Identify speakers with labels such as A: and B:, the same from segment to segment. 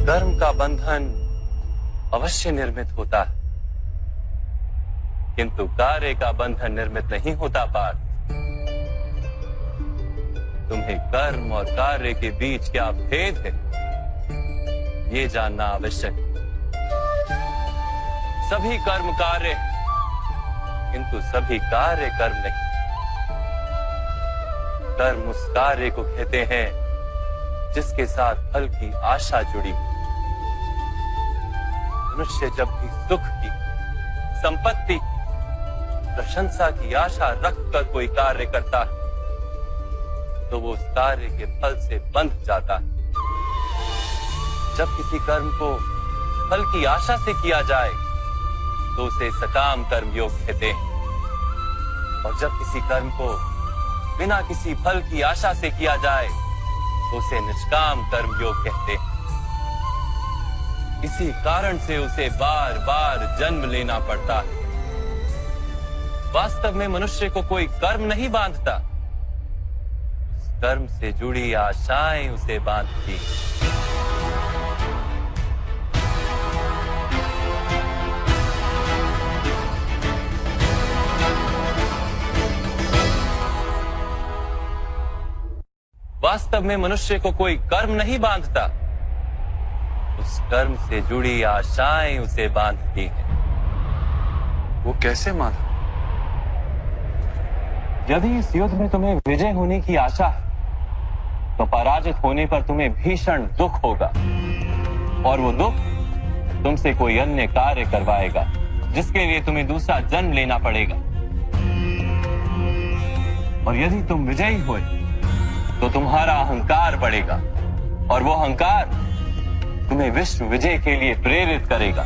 A: कर्म का बंधन अवश्य निर्मित होता है, किंतु कार्य का बंधन निर्मित नहीं होता पार्थ। तुम्हें कर्म और कार्य के बीच क्या भेद है, ये जानना आवश्यक है। सभी कर्म कार्य है, किंतु सभी कार्य कर्म नहीं। कर्म उस कार्य को कहते हैं जिसके साथ फल की आशा जुड़ी। मनुष्य जब भी सुख की, संपत्ति, प्रशंसा की आशा रखकर कोई कार्य करता है तो वो उस कार्य के फल से बंध जाता है। जब किसी कर्म को फल की आशा से किया जाए तो उसे सकाम कर्म योग कहते हैं, और जब किसी कर्म को बिना किसी फल की आशा से किया जाए तो उसे निष्काम कर्म योग कहते हैं। इसी कारण से उसे बार बार जन्म लेना पड़ता है। वास्तव में मनुष्य को कोई कर्म नहीं बांधता, कर्म से जुड़ी आशाएं उसे बांधती। वास्तव में मनुष्य को कोई कर्म नहीं बांधता, उस कर्म से जुड़ी आशाएं उसे बांधती हैं।
B: वो कैसे माधव?
A: यदि इस युद्ध में तुम्हें विजय होने की आशा है तो पराजित होने पर तुम्हें भीषण दुख होगा, और वो दुख तुमसे कोई अन्य कार्य करवाएगा जिसके लिए तुम्हें दूसरा जन्म लेना पड़ेगा। और यदि तुम विजयी हुए तो तुम्हारा अहंकार बढ़ेगा, और वो अहंकार तुम्हें विश्व विजय के लिए प्रेरित करेगा,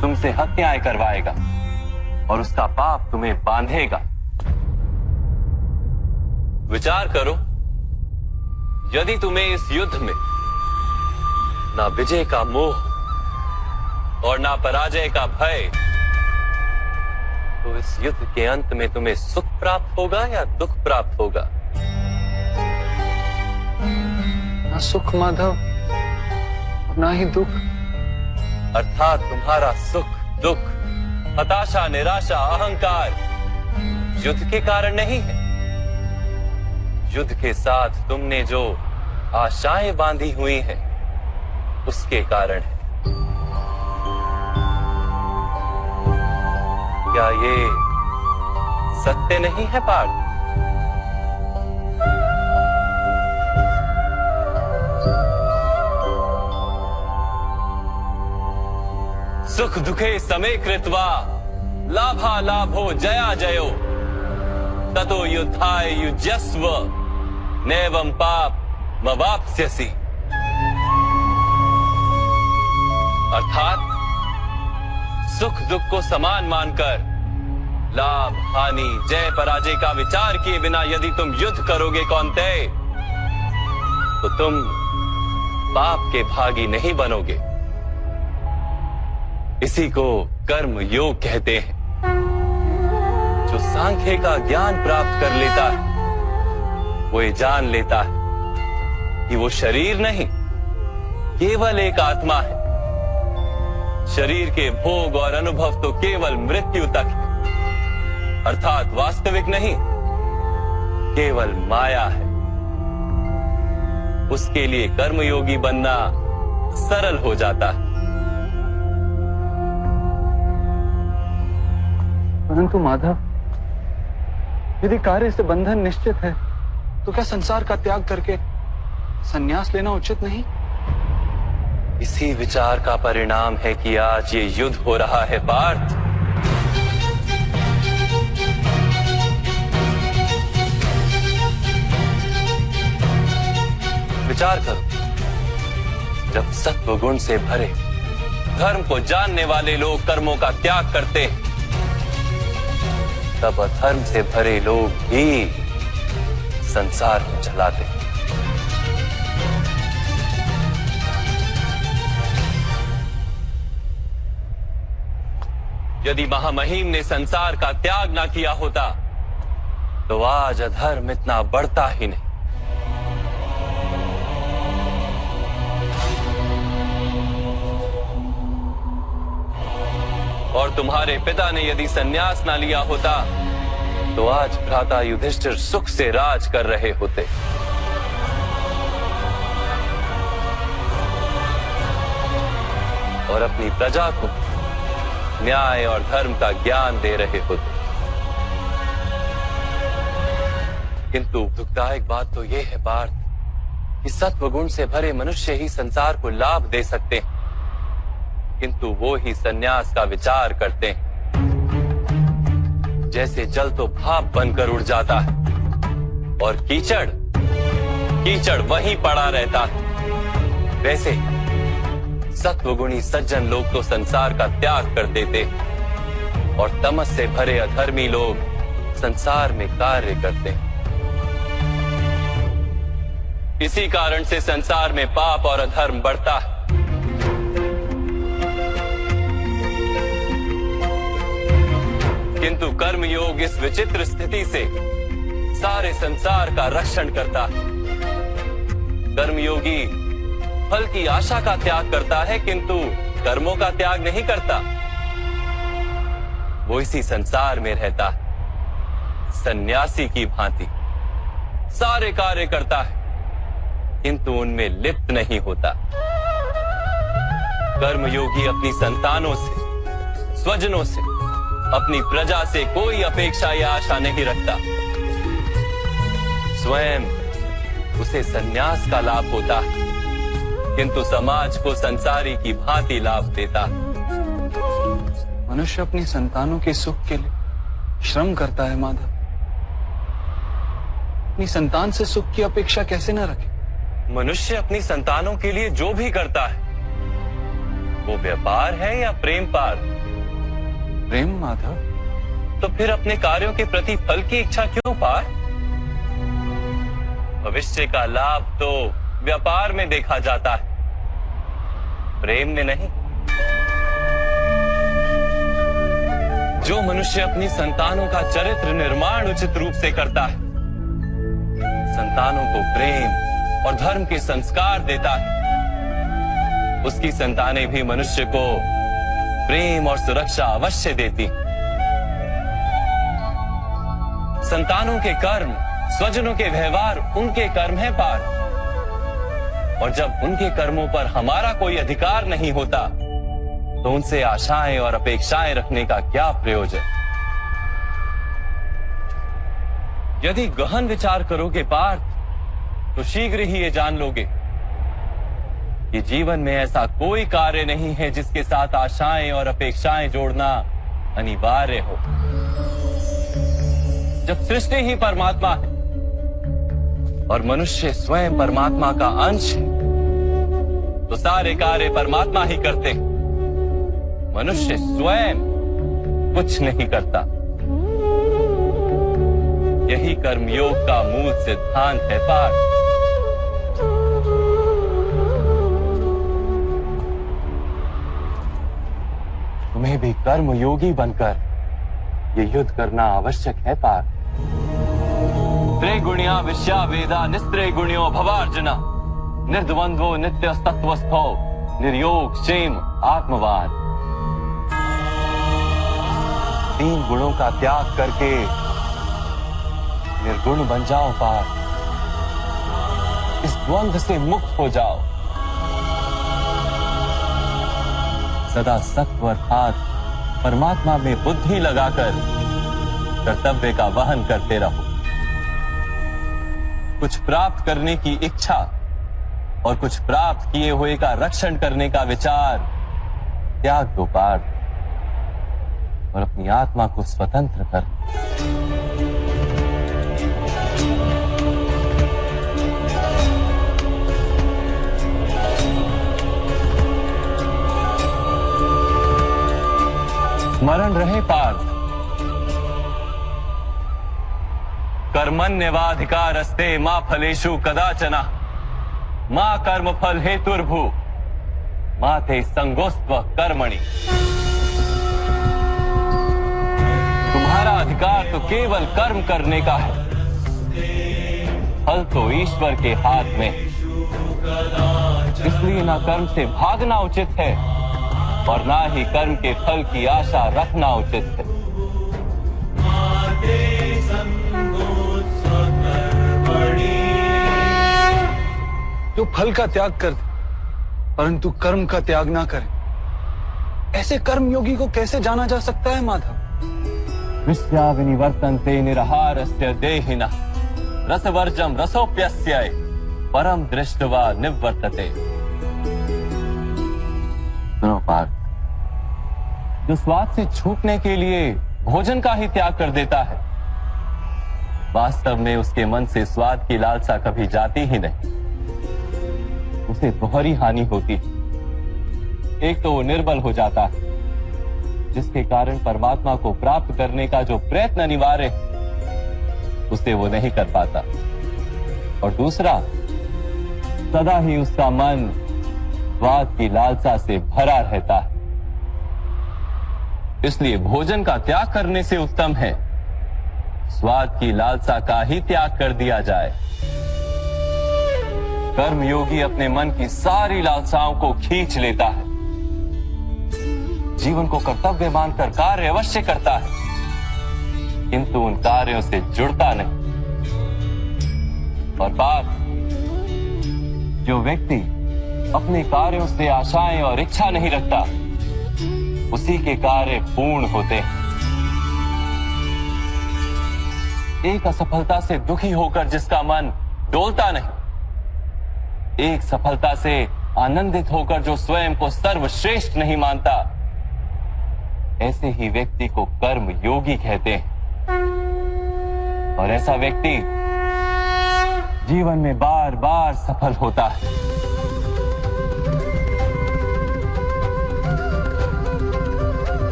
A: तुमसे हत्याएं करवाएगा और उसका पाप तुम्हें बांधेगा। विचार करो, यदि तुम्हें इस युद्ध में ना विजय का मोह और ना पराजय का भय, तो इस युद्ध के अंत में तुम्हें सुख प्राप्त होगा या दुख प्राप्त होगा?
B: ना सुख माधव, ना ही दुख।
A: अर्थात तुम्हारा सुख, दुख, हताशा, निराशा, अहंकार युद्ध के कारण नहीं है। युद्ध के साथ तुमने जो आशाएं बांधी हुई हैं, उसके कारण है। क्या ये सत्य नहीं है पार्थ? सुख दुखे समे कृत्वा लाभा लाभो जया जयो ततो युद्धाय युज्यस्व नैवं पाप मवाप्स्यसि। अर्थात सुख दुख को समान मानकर लाभ हानि जय पराजय का विचार किए बिना यदि तुम युद्ध करोगे कौन्तेय, तो तुम पाप के भागी नहीं बनोगे। इसी को कर्म योग कहते हैं। जो सांख्य का ज्ञान प्राप्त कर लेता है वो ये जान लेता है कि वो शरीर नहीं, केवल एक आत्मा है। शरीर के भोग और अनुभव तो केवल मृत्यु तक है, अर्थात वास्तविक नहीं, केवल माया है। उसके लिए कर्मयोगी बनना सरल हो जाता है।
B: परंतु माधव, यदि कार्य से बंधन निश्चित है तो क्या संसार का त्याग करके संन्यास लेना उचित नहीं?
A: इसी विचार का परिणाम है कि आज ये युद्ध हो रहा है पार्थ। विचार करो, जब सत्व गुण से भरे धर्म को जानने वाले लोग कर्मों का त्याग करते हैं, तब अधर्म से भरे लोग भी संसार को चलाते हैं। यदि महामहिम ने संसार का त्याग ना किया होता तो आज अधर्म इतना बढ़ता ही नहीं। और तुम्हारे पिता ने यदि संन्यास ना लिया होता तो आज भ्राता युधिष्ठिर सुख से राज कर रहे होते। और अपनी प्रजा को न्याय और धर्म का ज्ञान दे रहे होते। किंतु दुखदायक बात तो यह है पार्थ कि सत्वगुण से भरे मनुष्य ही संसार को लाभ दे सकते हैं, किंतु वो ही संन्यास का विचार करते हैं। जैसे जल तो भाप बनकर उड़ जाता है और कीचड़ कीचड़ वहीं पड़ा रहता है, वैसे सत्वगुणी सज्जन लोग तो संसार का त्याग कर देते और तमस से भरे अधर्मी लोग संसार में कार्य करते हैं। इसी कारण से संसार में पाप और अधर्म बढ़ता है। किंतु कर्मयोग इस विचित्र स्थिति से सारे संसार का रक्षण करता है। कर्मयोगी फल की आशा का त्याग करता है, किंतु कर्मों का त्याग नहीं करता। वो इसी संसार में रहता है, सन्यासी की भांति सारे कार्य करता है, किंतु उनमें लिप्त नहीं होता। कर्मयोगी अपनी संतानों से, स्वजनों से, अपनी प्रजा से कोई अपेक्षा या आशा नहीं रखता। स्वयं उसे संन्यास का लाभ होता है, किंतु समाज को संसारी की भांति लाभ देता।
B: मनुष्य अपनी संतानों के सुख के लिए श्रम करता है माधव। अपनी संतान से सुख की अपेक्षा कैसे न रखे?
A: मनुष्य अपनी संतानों के लिए जो भी करता है वो व्यापार है या प्रेम पार?
B: प्रेम माधव।
A: तो फिर अपने कार्यों के प्रति फल की इच्छा क्यों पार? भविष्य का लाभ तो व्यापार में देखा जाता है, प्रेम में नहीं। जो मनुष्य अपनी संतानों का चरित्र निर्माण उचित रूप से करता है, संतानों को प्रेम और धर्म के संस्कार देता है, उसकी संतानें भी मनुष्य को प्रेम और सुरक्षा अवश्य देती। संतानों के कर्म, स्वजनों के व्यवहार उनके कर्म है पार, और जब उनके कर्मों पर हमारा कोई अधिकार नहीं होता तो उनसे आशाएं और अपेक्षाएं रखने का क्या प्रयोजन? यदि गहन विचार करोगे पार्थ तो शीघ्र ही ये जान लोगे कि जीवन में ऐसा कोई कार्य नहीं है जिसके साथ आशाएं और अपेक्षाएं जोड़ना अनिवार्य हो। जब सृष्टि ही परमात्मा है और मनुष्य स्वयं परमात्मा का अंश है, तो सारे कार्य परमात्मा ही करते हैं। मनुष्य स्वयं कुछ नहीं करता। यही कर्मयोग का मूल सिद्धांत है पार्थ। तुम्हें भी कर्मयोगी बनकर ये युद्ध करना आवश्यक है पार्थ। त्रिगुणिया विश्या वेदा निस्त्रिगुण्यो भवार्जुना निर्द्वंद्वो नित्य तत्वस्थो निर्योग क्षेम आत्मवान। 3 गुणों का त्याग करके निर्गुण बन जाओ पार्थ। इस द्वंद्व से मुक्त हो जाओ। सदा सत्व अर्थात परमात्मा में बुद्धि लगाकर कर्तव्य का वहन करते रहो। कुछ प्राप्त करने की इच्छा और कुछ प्राप्त किए हुए का रक्षण करने का विचार त्याग दो पार्थ, और अपनी आत्मा को स्वतंत्र कर। स्मरण रहे पार्थ, कर्मण्यवाधिकारस्ते मा फलेषु कदाचन मा कर्म फल हेतुर्भु मा ते संगोस्त्व कर्मणि। तुम्हारा अधिकार तो केवल कर्म करने का है, फल तो ईश्वर के हाथ में। इसलिए ना कर्म से भागना उचित है और ना ही कर्म के फल की आशा रखना उचित है।
B: जो फल का त्याग कर दे परंतु कर्म का त्याग ना करे, ऐसे कर्म योगी को कैसे जाना जा सकता है माधव?
A: विश्या विनिवर्तन्ते निरहारस्य देहिनः रसवर्जम रसोप्यस्य परम दृष्ट्वा निवर्तते। सुनो पार्थ, जो स्वाद से छूटने के लिए भोजन का ही त्याग कर देता है, वास्तव में उसके मन से स्वाद की लालसा कभी जाती ही नहीं। उसे दोहरी हानि होती है। एक तो वो निर्बल हो जाता है, जिसके कारण परमात्मा को प्राप्त करने का जो प्रयत्न अनिवार्य है उसे वो नहीं कर पाता, और दूसरा सदा ही उसका मन स्वाद की लालसा से भरा रहता है। इसलिए भोजन का त्याग करने से उत्तम है स्वाद की लालसा का ही त्याग कर दिया जाए। कर्म योगी अपने मन की सारी लालसाओं को खींच लेता है, जीवन को कर्तव्य मानकर कार्य अवश्य करता है, किंतु उन कार्यों से जुड़ता नहीं। और बात, जो व्यक्ति अपने कार्यों से आशाएं और इच्छा नहीं रखता, उसी के कार्य पूर्ण होते हैं। एक असफलता से दुखी होकर जिसका मन डोलता नहीं, एक सफलता से आनंदित होकर जो स्वयं को सर्वश्रेष्ठ नहीं मानता, ऐसे ही व्यक्ति को कर्म योगी कहते हैं। और ऐसा व्यक्ति जीवन में बार बार सफल होता है।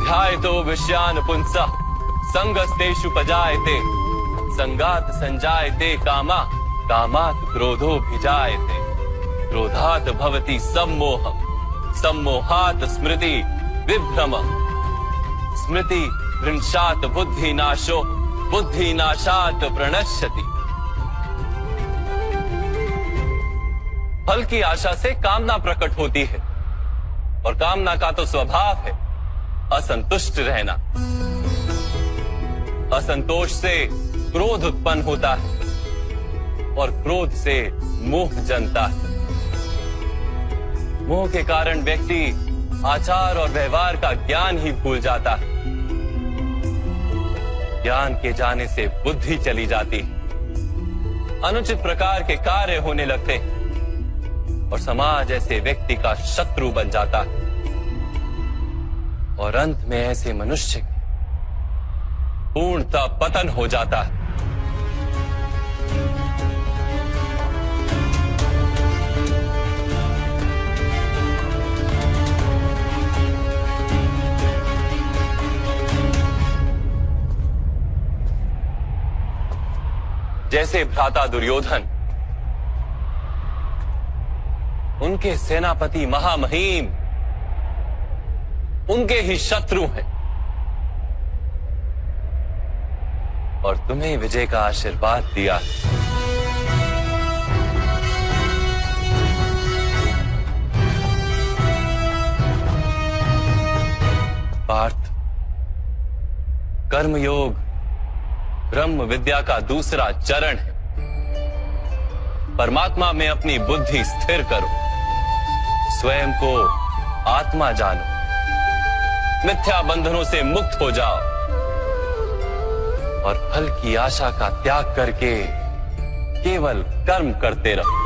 A: ध्यायतो विषयान पुंसः संगस्तेषु पजायते संगात संजायते कामा कामात् क्रोधोऽभिजायते क्रोधात् भवति सम्मोहः सम्मोहात् स्मृति विभ्रमः स्मृति भ्रंशात् बुद्धिनाशो बुद्धिनाशात् प्रणश्यति। फल की आशा से कामना प्रकट होती है, और कामना का तो स्वभाव है असंतुष्ट रहना। असंतोष से क्रोध उत्पन्न होता है, और क्रोध से मोह जन्मता है। मोह के कारण व्यक्ति आचार और व्यवहार का ज्ञान ही भूल जाता है। ज्ञान के जाने से बुद्धि चली जाती है, अनुचित प्रकार के कार्य होने लगते हैं, और समाज ऐसे व्यक्ति का शत्रु बन जाता है, और अंत में ऐसे मनुष्य की पूर्णतः पतन हो जाता है। जैसे भ्राता दुर्योधन, उनके सेनापति महामहिम उनके ही शत्रु हैं, और तुम्हें विजय का आशीर्वाद दिया। पार्थ, कर्मयोग ब्रह्म विद्या का दूसरा चरण है। परमात्मा में अपनी बुद्धि स्थिर करो, स्वयं को आत्मा जानो, मिथ्या बंधनों से मुक्त हो जाओ, और फल की आशा का त्याग करके केवल कर्म करते रहो।